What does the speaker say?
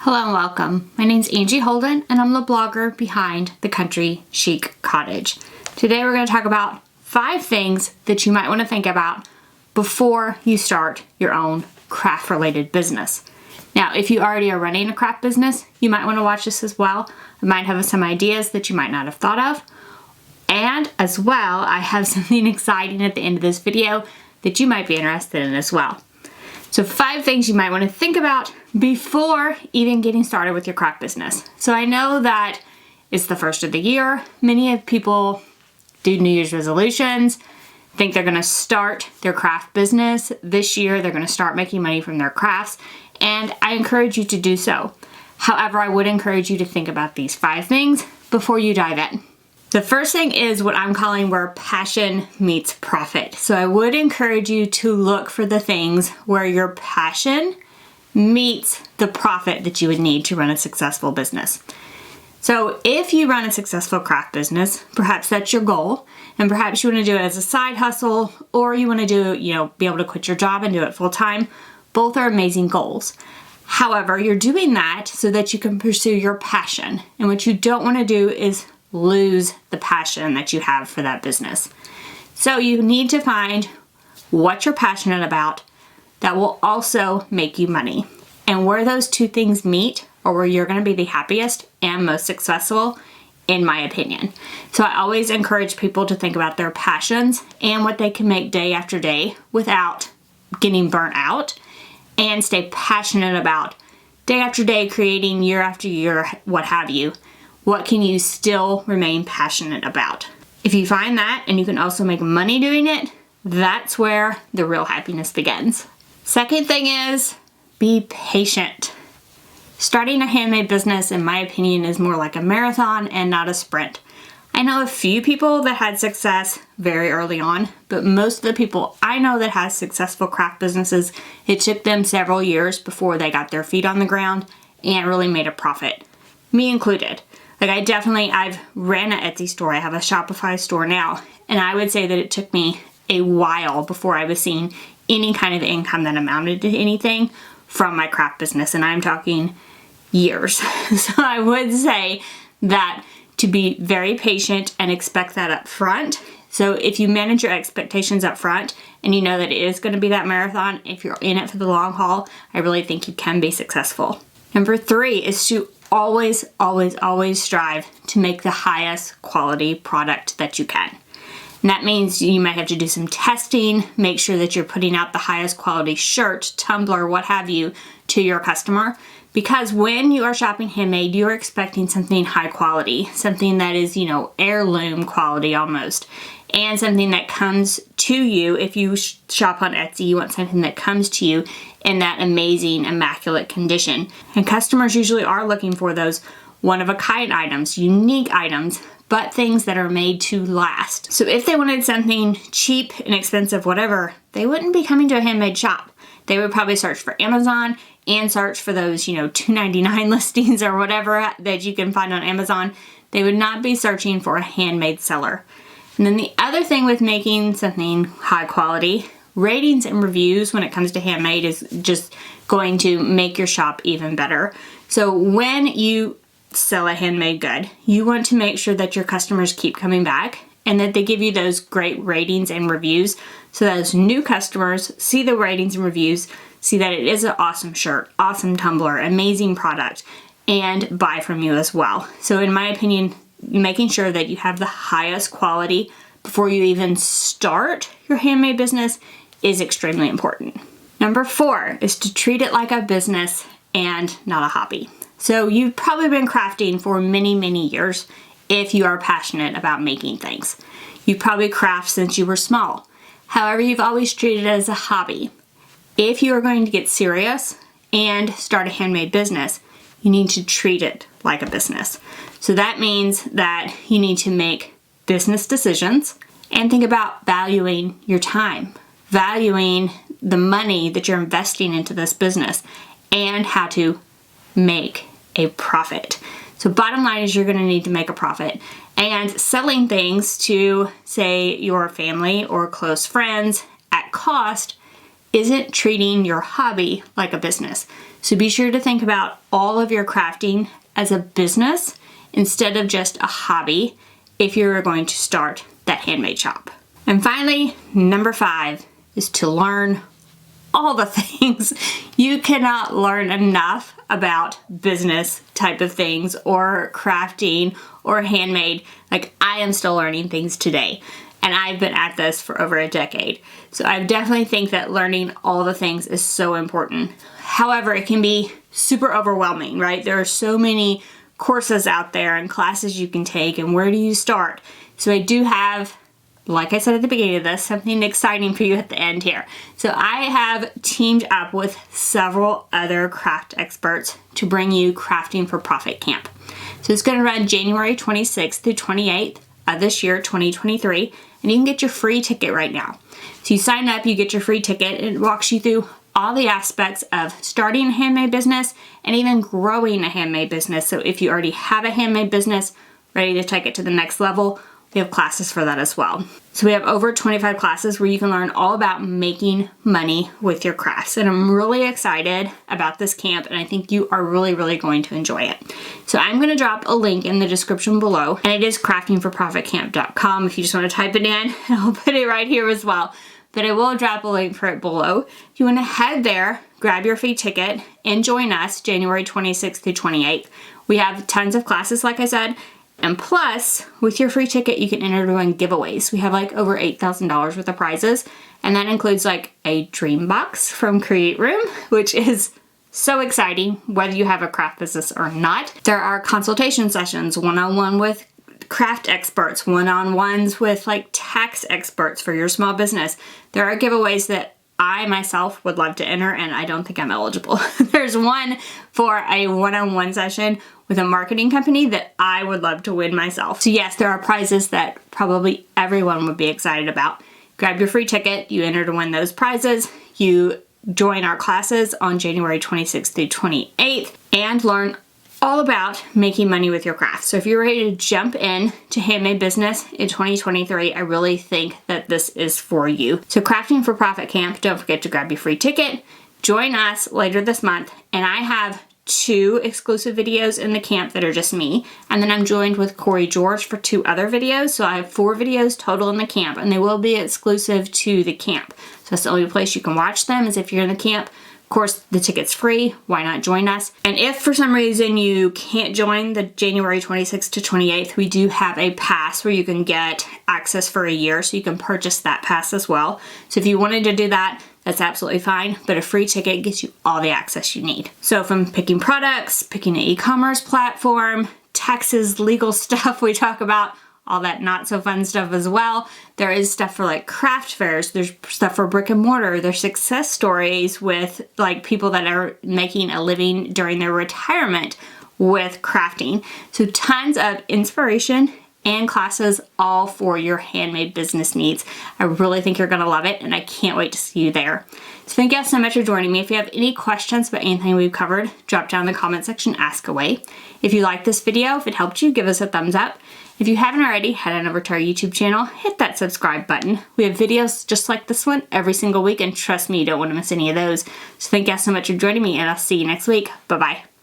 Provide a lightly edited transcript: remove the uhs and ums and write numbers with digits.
Hello and welcome. My name's Angie Holden and I'm the blogger behind The Country Chic Cottage. Today we're going to talk about 5 things that you might want to think about before you start your own craft related business. Now, if you already are running a craft business, you might want to watch this as well. I might have some ideas that you might not have thought of. And as well, I have something exciting at the end of this video that you might be interested in as well. So 5 things you might want to think about before even getting started with your craft business. So I know that it's the first of the year. Many of people do New Year's resolutions, think they're going to start their craft business this year. They're going to start making money from their crafts, and I encourage you to do so. However, I would encourage you to think about these 5 things before you dive in. The first thing is what I'm calling where passion meets profit. So I would encourage you to look for the things where your passion meets the profit that you would need to run a successful business. So if you run a successful craft business, perhaps that's your goal, and perhaps you want to do it as a side hustle, or you want to do, be able to quit your job and do it full time. Both are amazing goals. However, you're doing that so that you can pursue your passion. And what you don't want to do is lose the passion that you have for that business. So you need to find what you're passionate about that will also make you money. And where those 2 things meet or where you're going to be the happiest and most successful, in my opinion. So I always encourage people to think about their passions and what they can make day after day without getting burnt out, and stay passionate about day after day, creating year after year, what have you. What can you still remain passionate about? If you find that and you can also make money doing it, that's where the real happiness begins. Second thing is be patient. Starting a handmade business, in my opinion, is more like a marathon and not a sprint. I know a few people that had success very early on, but most of the people I know that has successful craft businesses, it took them several years before they got their feet on the ground and really made a profit. Me included. I've ran an Etsy store. I have a Shopify store now, and I would say that it took me a while before I was seeing any kind of income that amounted to anything from my craft business, and I'm talking years. So I would say that to be very patient and expect that up front. So if you manage your expectations up front and you know that it is going to be that marathon, if you're in it for the long haul, I really think you can be successful. Number 3 is to always strive to make the highest quality product that you can. And that means you might have to do some testing, make sure that you're putting out the highest quality shirt, tumbler, what have you, to your customer. Because when you are shopping handmade, you're expecting something high quality, something that is, heirloom quality almost, and something that comes to you. If you shop on Etsy, you want something that comes to you in that amazing, immaculate condition. And customers usually are looking for those one-of-a-kind items, unique items, but things that are made to last. So if they wanted something cheap, inexpensive, whatever, they wouldn't be coming to a handmade shop. They would probably search for Amazon and search for those, $2.99 listings or whatever that you can find on Amazon. They would not be searching for a handmade seller. And then the other thing with making something high quality, ratings and reviews when it comes to handmade is just going to make your shop even better. So when you sell a handmade good, you want to make sure that your customers keep coming back and that they give you those great ratings and reviews so that those new customers see the ratings and reviews, see that it is an awesome shirt, awesome tumbler, amazing product, and buy from you as well. So in my opinion, making sure that you have the highest quality before you even start your handmade business is extremely important. Number 4 is to treat it like a business and not a hobby. So you've probably been crafting for many years if you are passionate about making things. You've probably crafted since you were small. However, you've always treated it as a hobby. If you are going to get serious and start a handmade business, you need to treat it like a business. So that means that you need to make business decisions and think about valuing your time, valuing the money that you're investing into this business, and how to make a profit. So bottom line is you're going to need to make a profit. And selling things to, say, your family or close friends at cost isn't treating your hobby like a business. So be sure to think about all of your crafting as a business instead of just a hobby if you're going to start that handmade shop. And finally, number 5 is to learn all the things. You cannot learn enough about business type of things or crafting or handmade. Like, I am still learning things today, and I've been at this for over a decade. So I definitely think that learning all the things is so important. However, it can be super overwhelming, right? There are so many courses out there and classes you can take, and where do you start? So I do have, like I said at the beginning of this, something exciting for you at the end here. So I have teamed up with several other craft experts to bring you Crafting for Profit Camp. So it's going to run January 26th through 28th of this year, 2023, and you can get your free ticket right now. So you sign up, you get your free ticket, and it walks you through all the aspects of starting a handmade business and even growing a handmade business. So if you already have a handmade business ready to take it to the next level, we have classes for that as well. So we have over 25 classes where you can learn all about making money with your crafts. And I'm really excited about this camp, and I think you are really, really going to enjoy it. So I'm going to drop a link in the description below, and it is craftingforprofitcamp.com if you just want to type it in. I'll put it right here as well. But I will drop a link for it below. If you want to head there, grab your free ticket, and join us January 26th through 28th. We have tons of classes, like I said. And plus, with your free ticket, you can enter to win giveaways. We have like over $8,000 worth of prizes. And that includes like a dream box from Create Room, which is so exciting, whether you have a craft business or not. There are consultation sessions, one-on-one with craft experts, one-on-ones with like tax experts for your small business. There are giveaways that I myself would love to enter, and I don't think I'm eligible. There's one for a one-on-one session with a marketing company that I would love to win myself. So yes, there are prizes that probably everyone would be excited about. Grab your free ticket, you enter to win those prizes, you join our classes on January 26th through 28th, and learn all about making money with your craft. So if you're ready to jump in to handmade business in 2023, I really think that this is for you. So Crafting for Profit Camp, don't forget to grab your free ticket. Join us later this month, and I have 2 exclusive videos in the camp that are just me, and then I'm joined with Corey George for 2 other videos. So I have 4 videos total in the camp, and they will be exclusive to the camp. So that's the only place you can watch them, is if you're in the camp. Of course, the ticket's free. Why not join us? And if for some reason you can't join the January 26th to 28th, we do have a pass where you can get access for a year, so you can purchase that pass as well. So if you wanted to do that, that's absolutely fine, but a free ticket gets you all the access you need. So from picking products, picking an e-commerce platform, taxes, legal stuff we talk about, all that not so fun stuff as well. There is stuff for like craft fairs, there's stuff for brick and mortar, there's success stories with like people that are making a living during their retirement with crafting. So tons of inspiration and classes all for your handmade business needs. I really think you're gonna love it, and I can't wait to see you there. So thank you guys so much for joining me. If you have any questions about anything we've covered, drop down in the comment section, ask away. If you liked this video, if it helped you, give us a thumbs up. If you haven't already, head on over to our YouTube channel, hit that subscribe button. We have videos just like this one every single week, and trust me, you don't want to miss any of those. So thank you guys so much for joining me, and I'll see you next week. Bye-bye.